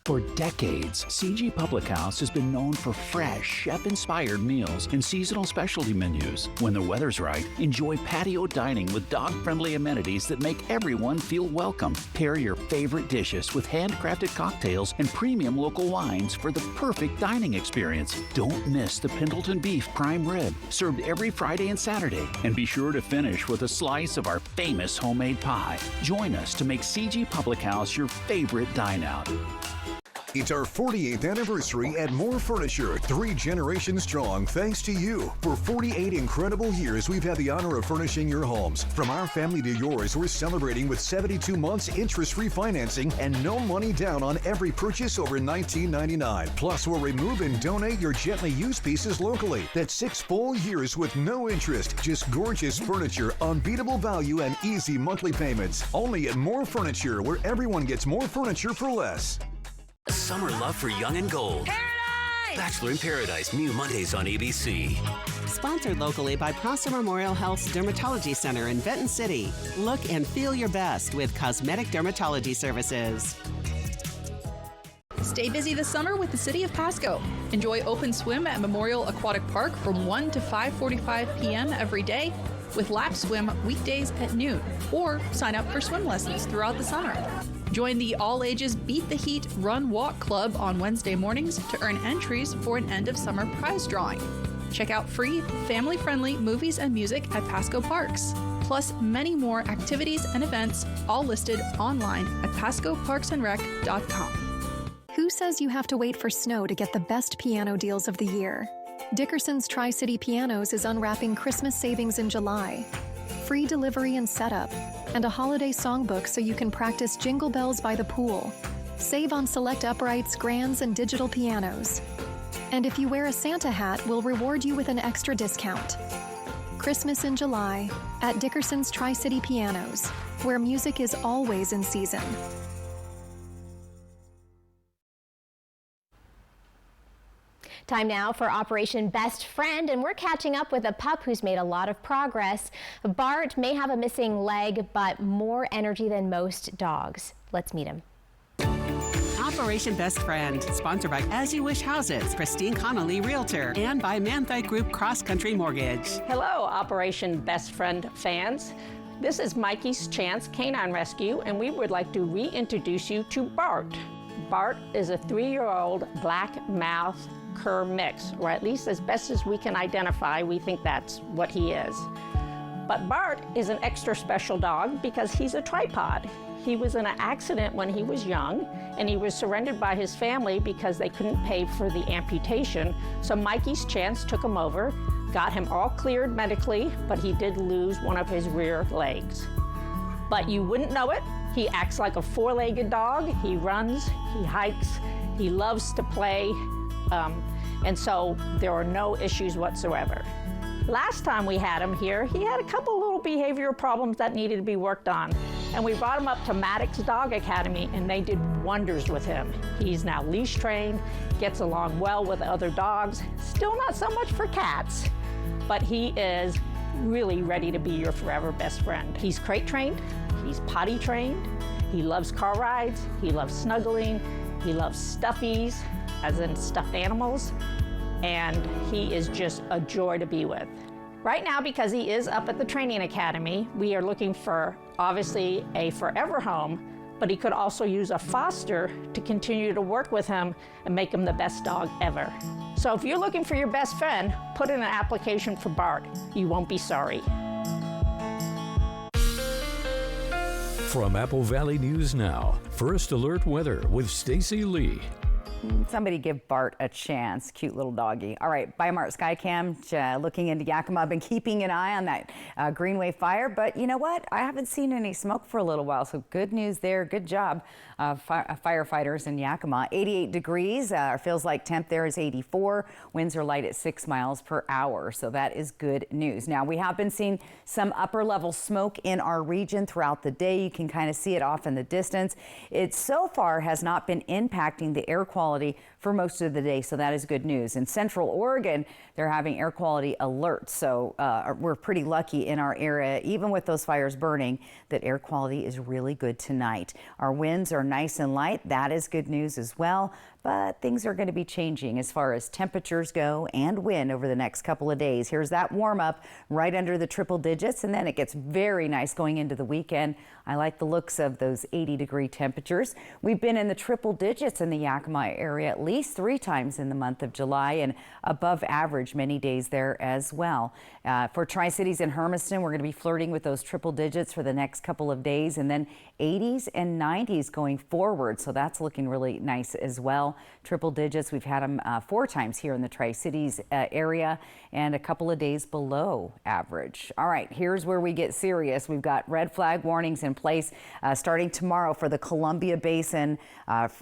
For decades, CG Public House has been known for fresh, chef-inspired meals and seasonal specialty menus. When the weather's right, enjoy patio dining with dog-friendly amenities that make everyone feel welcome. Pair your favorite dishes with handcrafted cocktails and premium local wines for the perfect dining experience. Don't miss the Pendleton Beef Prime Rib, served every Friday and Saturday. And be sure to finish with a slice of our famous homemade pie. Join us to make CG Public House your favorite dine-out. It's our 48th anniversary at More Furniture, 3 generations strong thanks to you. For 48 incredible years, we've had the honor of furnishing your homes. From our family to yours, we're celebrating with 72 months interest-free financing and no money down on every purchase over $19.99. Plus, we'll remove and donate your gently used pieces locally. That's 6 full years with no interest. Just gorgeous furniture, unbeatable value, and easy monthly payments. Only at More Furniture, where everyone gets more furniture for less. Summer love for Young and Gold. Bachelor in Paradise, new Mondays on ABC. Sponsored locally by Prosser Memorial Health's Dermatology Center in Benton City. Look and feel your best with cosmetic dermatology services. Stay busy this summer with the City of Pasco. Enjoy open swim at Memorial Aquatic Park from 1 to 5:45 p.m. every day, with lap swim weekdays at noon, or sign up for swim lessons throughout the summer. Join the all-ages Beat the Heat Run Walk Club on Wednesday mornings to earn entries for an end-of-summer prize drawing. Check out free, family-friendly movies and music at Pasco Parks, plus many more activities and events, all listed online at pascoparksandrec.com. Who says you have to wait for snow to get the best piano deals of the year? Dickerson's Tri-City Pianos is unwrapping Christmas savings in July. Free delivery and setup, and a holiday songbook so you can practice Jingle Bells by the pool. Save on select uprights, grands, and digital pianos. And if you wear a Santa hat, we'll reward you with an extra discount. Christmas in July at Dickerson's Tri-City Pianos, where music is always in season. Time now for Operation Best Friend, and we're catching up with a pup who's made a lot of progress. Bart may have a missing leg, but more energy than most dogs. Let's meet him. Operation Best Friend, sponsored by As You Wish Houses, Christine Connolly Realtor, and by Manthite Group Cross Country Mortgage. Hello, Operation Best Friend fans. This is Mikey's Chance Canine Rescue, and we would like to reintroduce you to Bart. Bart is a 3-year-old black mouth cur mix, or at least as best as we can identify, we think that's what he is. But Bart is an extra special dog because he's a tripod. He was in an accident when he was young, and he was surrendered by his family because they couldn't pay for the amputation. So Mikey's Chance took him over, got him all cleared medically, but he did lose one of his rear legs. But you wouldn't know it. He acts like a 4-legged dog. He runs, he hikes, he loves to play, and so there are no issues whatsoever. Last time we had him here, he had a couple little behavioral problems that needed to be worked on, and we brought him up to Maddox Dog Academy, and they did wonders with him. He's now leash trained, gets along well with other dogs, still not so much for cats, but he is really ready to be your forever best friend. He's crate trained, he's potty trained, he loves car rides, he loves snuggling, he loves stuffies, as in stuffed animals, and he is just a joy to be with. Right now, because he is up at the training academy, we are looking for, obviously, a forever home, but he could also use a foster to continue to work with him and make him the best dog ever. So if you're looking for your best friend, put in an application for Bart. You won't be sorry. From Apple Valley News Now, First Alert Weather with Stacy Lee. Somebody give Bart a chance. Cute little doggy. All right, Bi-Mart Skycam looking into Yakima. I've been keeping an eye on that Greenway fire, but you know what? I haven't seen any smoke for a little while, so good news there. Good job, firefighters in Yakima. 88 degrees. Feels like temp there is 84. Winds are light at 6 miles per hour, so that is good news. Now, we have been seeing some upper level smoke in our region throughout the day. You can kind of see it off in the distance. It so far has not been impacting the air quality for most of the day, so that is good news. In Central Oregon, they're having air quality alerts, so we're pretty lucky in our area, even with those fires burning, that air quality is really good tonight. Our winds are nice and light. That is good news as well. But things are going to be changing as far as temperatures go and wind over the next couple of days. Here's that warm up right under the triple digits, and then it gets very nice going into the weekend. I like the looks of those 80-degree temperatures. We've been in the triple digits in the Yakima area at least 3 times in the month of July, and above average many days there as well. For Tri-Cities and Hermiston, we're going to be flirting with those triple digits for the next couple of days, and then 80s and 90s going forward. So that's looking really nice as well. Triple digits, we've had them 4 times here in the Tri-Cities area, and a couple of days below average. All right, here's where we get serious. We've got red flag warnings in place starting tomorrow for the Columbia Basin,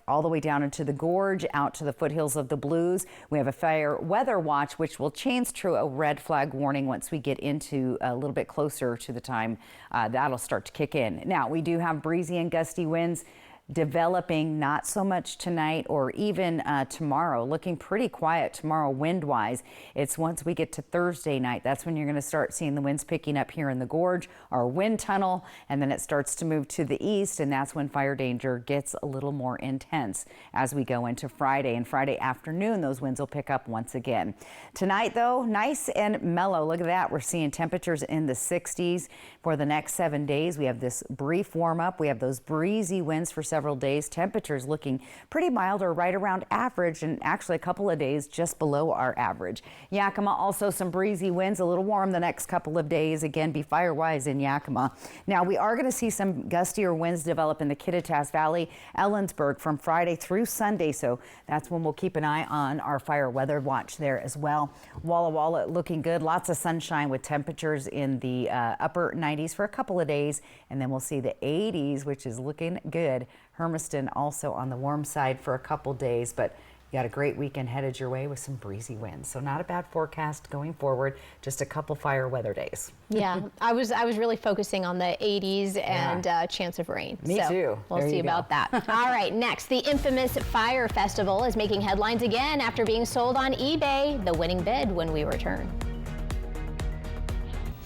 all the way down into the gorge, out to the foothills of the Blues. We have a fire weather watch, which will change to a red flag warning once we get into a little bit closer to the time that'll start to kick in. Now, we do have breezy and gusty winds developing, not so much tonight or even tomorrow. Looking pretty quiet tomorrow wind-wise. It's once we get to Thursday night, that's when you're going to start seeing the winds picking up here in the gorge, our wind tunnel, and then it starts to move to the east, and that's when fire danger gets a little more intense as we go into Friday. And Friday afternoon, those winds will pick up once again. Tonight, though, nice and mellow. Look at that. We're seeing temperatures in the 60s for the next 7 days. We have this brief warm up. We have those breezy winds for several days. Temperatures looking pretty mild or right around average, and actually a couple of days just below our average. Yakima, also some breezy winds, a little warm the next couple of days. Again, be fire wise in Yakima. Now we are going to see some gustier winds develop in the Kittitas Valley, Ellensburg from Friday through Sunday. So that's when we'll keep an eye on our fire weather watch there as well. Walla Walla looking good. Lots of sunshine with temperatures in the upper 90s for a couple of days. And then we'll see the 80s, which is looking good. Hermiston also on the warm side for a couple days, but you got a great weekend headed your way with some breezy winds. So not a bad forecast going forward, just a couple fire weather days. Yeah, I was really focusing on the 80s and chance of rain. Me too. We'll see about that. All right, next, the infamous Fire Festival is making headlines again after being sold on eBay. The winning bid when we return.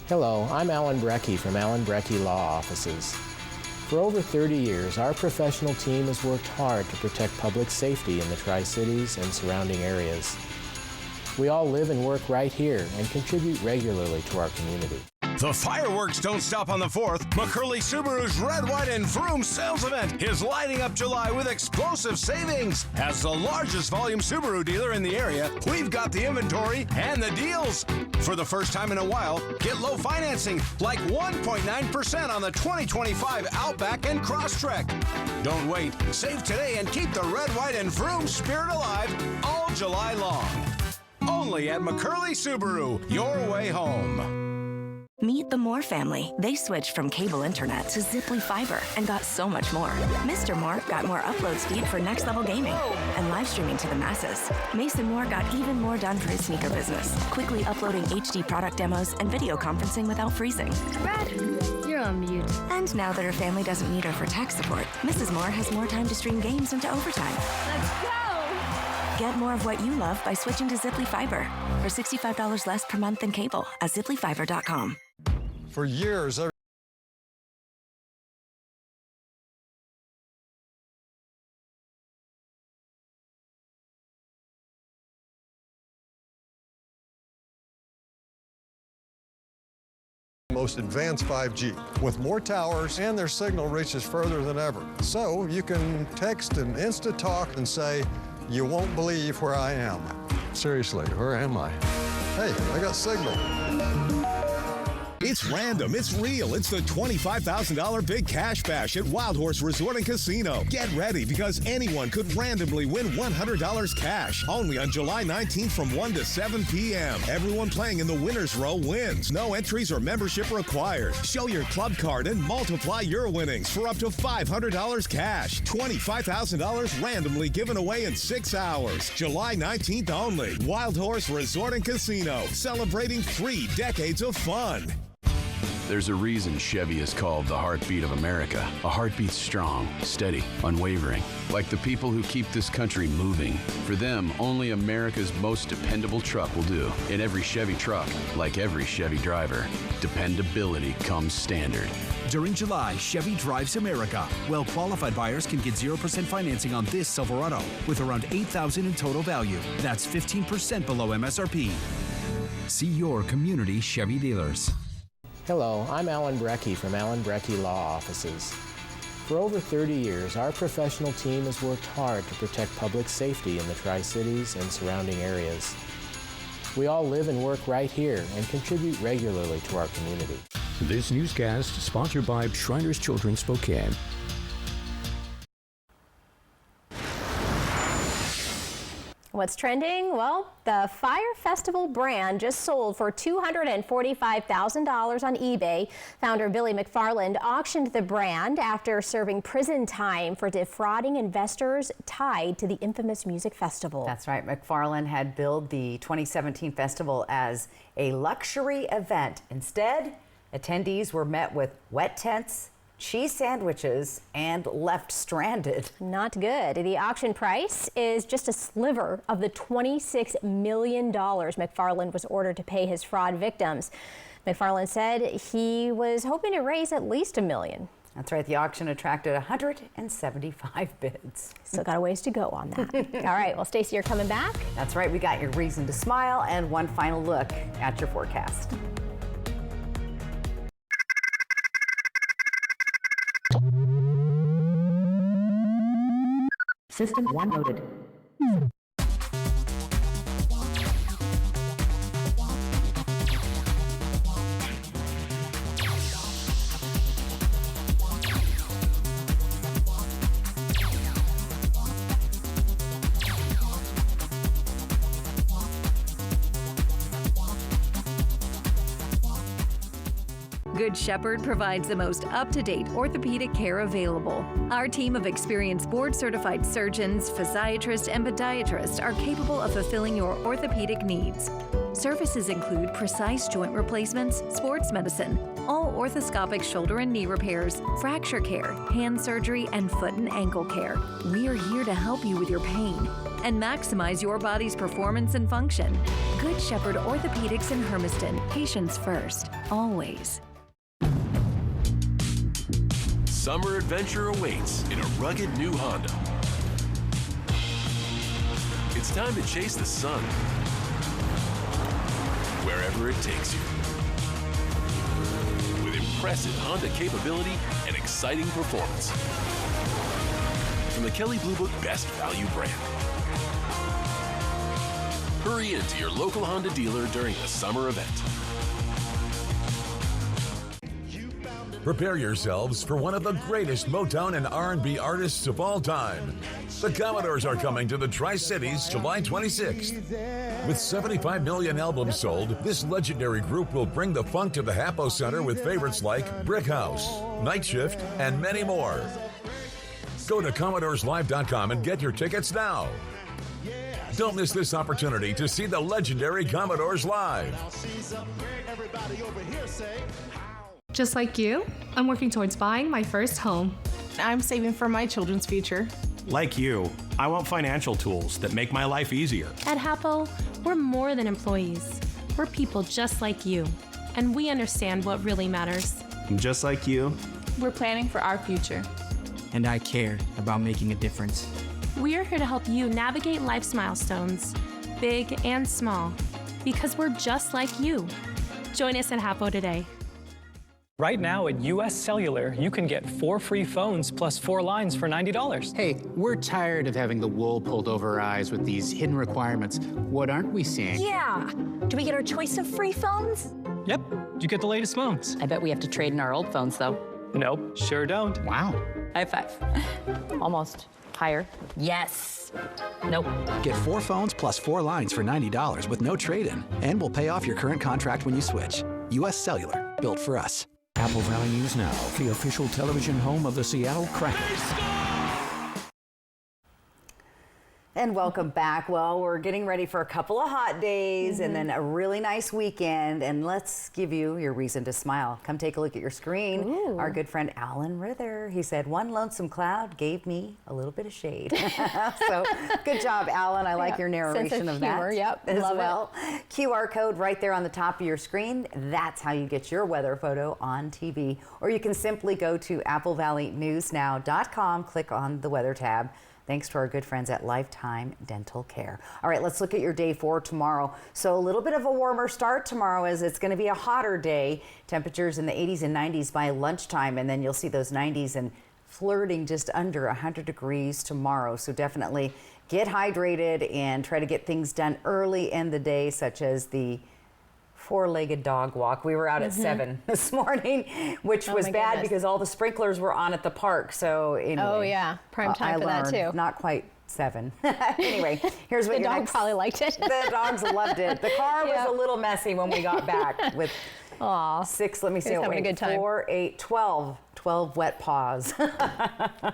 Hello, I'm Alan Brecky from Alan Brecky Law Offices. For over 30 years, our professional team has worked hard to protect public safety in the Tri-Cities and surrounding areas. We all live and work right here and contribute regularly to our community. The fireworks don't stop on the 4th. McCurley Subaru's Red, White, and Vroom sales event is lighting up July with explosive savings. As the largest volume Subaru dealer in the area, we've got the inventory and the deals. For the first time in a while, get low financing, like 1.9% on the 2025 Outback and Crosstrek. Don't wait. Save today and keep the Red, White, and Vroom spirit alive all July long. Only at McCurley Subaru, your way home. Meet the Moore family. They switched from cable internet to Ziply Fiber and got so much more. Mr. Moore got more upload speed for next level gaming and live streaming to the masses. Mason Moore got even more done for his sneaker business, quickly uploading HD product demos and video conferencing without freezing. Brad, you're on mute. And now that her family doesn't need her for tech support, Mrs. Moore has more time to stream games into overtime. Let's go! Get more of what you love by switching to Ziply Fiber for $65 less per month than cable at ziplyfiber.com. For years, most advanced 5G with more towers, and their signal reaches further than ever. So you can text and Insta-talk and say, "You won't believe where I am." Seriously, where am I? Hey, I got signal. It's random, it's real. It's the $25,000 Big Cash Bash at Wild Horse Resort and Casino. Get ready because anyone could randomly win $100 cash. Only on July 19th from 1 to 7 p.m. Everyone playing in the winner's row wins. No entries or membership required. Show your club card and multiply your winnings for up to $500 cash. $25,000 randomly given away in 6 hours. July 19th only. Wild Horse Resort and Casino. Celebrating 3 decades of fun. There's a reason Chevy is called the heartbeat of America. A heartbeat strong, steady, unwavering. Like the people who keep this country moving. For them, only America's most dependable truck will do. In every Chevy truck, like every Chevy driver, dependability comes standard. During July, Chevy drives America. Well-qualified buyers can get 0% financing on this Silverado with around $8,000 in total value. That's 15% below MSRP. See your community Chevy dealers. Hello, I'm Alan Brecky from Alan Brecky Law Offices. For over 30 years, our professional team has worked hard to protect public safety in the Tri-Cities and surrounding areas. We all live and work right here and contribute regularly to our community. This newscast is sponsored by Shriners Children Spokane. What's trending? Well, the Fire Festival brand just sold for $245,000 on eBay. Founder Billy McFarland auctioned the brand after serving prison time for defrauding investors tied to the infamous music festival. That's right. McFarland had billed the 2017 festival as a luxury event. Instead, attendees were met with wet tents, cheese sandwiches and left stranded. Not good. The auction price is just a sliver of the $26 million McFarland was ordered to pay his fraud victims. McFarland said he was hoping to raise at least $1 million. That's right. The auction attracted 175 bids. Still got a ways to go on that. All right. Well, Stacey, you're coming back. That's right. We got your reason to smile and one final look at your forecast. System 1 loaded. Good Shepherd provides the most up-to-date orthopedic care available. Our team of experienced board-certified surgeons, physiatrists, and podiatrists are capable of fulfilling your orthopedic needs. Services include precise joint replacements, sports medicine, all orthoscopic shoulder and knee repairs, fracture care, hand surgery, and foot and ankle care. We are here to help you with your pain and maximize your body's performance and function. Good Shepherd Orthopedics in Hermiston. Patients first, always. Summer adventure awaits in a rugged new Honda. It's time to chase the sun, wherever it takes you. With impressive Honda capability and exciting performance. From the Kelley Blue Book Best Value brand. Hurry into your local Honda dealer during the summer event. Prepare yourselves for one of the greatest Motown and R&B artists of all time. The Commodores are coming to the Tri-Cities July 26th. With 75 million albums sold, this legendary group will bring the funk to the Hapo Center with favorites like Brick House, Night Shift, and many more. Go to CommodoresLive.com and get your tickets now. Don't miss this opportunity to see the legendary Commodores live. Just like you, I'm working towards buying my first home. I'm saving for my children's future. Like you, I want financial tools that make my life easier. At Hapo, we're more than employees. We're people just like you, and we understand what really matters. Just like you, we're planning for our future. And I care about making a difference. We are here to help you navigate life's milestones, big and small, because we're just like you. Join us at Hapo today. Right now at US Cellular, you can get 4 free phones plus 4 lines for $90. Hey, we're tired of having the wool pulled over our eyes with these hidden requirements. What aren't we seeing? Yeah. Do we get our choice of free phones? Yep, you get the latest phones. I bet we have to trade in our old phones, though. Nope, sure don't. Wow. High five. Almost. Higher. Yes. Nope. Get 4 phones plus 4 lines for $90 with no trade-in. And we'll pay off your current contract when you switch. US Cellular, built for us. Apple Valley News Now, the official television home of the Seattle Kraken. And welcome back. Well, we're getting ready for a couple of hot days and then a really nice weekend. And let's give you your reason to smile. Come take a look at your screen. Ooh. Our good friend Alan Rither, he said, one lonesome cloud gave me a little bit of shade. So good job, Alan. I like your narration Sense of humor. that Yep, as love well. It. QR code right there on the top of your screen. That's how you get your weather photo on TV. Or you can simply go to applevalleynewsnow.com, click on the weather tab. Thanks to our good friends at Lifetime Dental Care. All right, let's look at your day for tomorrow. So a little bit of a warmer start tomorrow as it's going to be a hotter day. Temperatures in the 80s and 90s by lunchtime, and then you'll see those 90s and flirting just under 100 degrees tomorrow. So definitely get hydrated and try to get things done early in the day, such as the 4-legged dog walk. We were out at 7 this morning, which was bad because all the sprinklers were on at the park. So anyway, oh yeah, prime time for that too. Not quite 7. Anyway, here's what the dog probably liked it. The dogs loved it. The car was a little messy when we got back with 6. Let me see. Having a good time. 4, 8, 12 wet paws.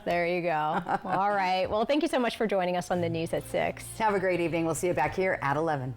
There you go. All right. Well, thank you so much for joining us on the news at 6. Have a great evening. We'll see you back here at 11.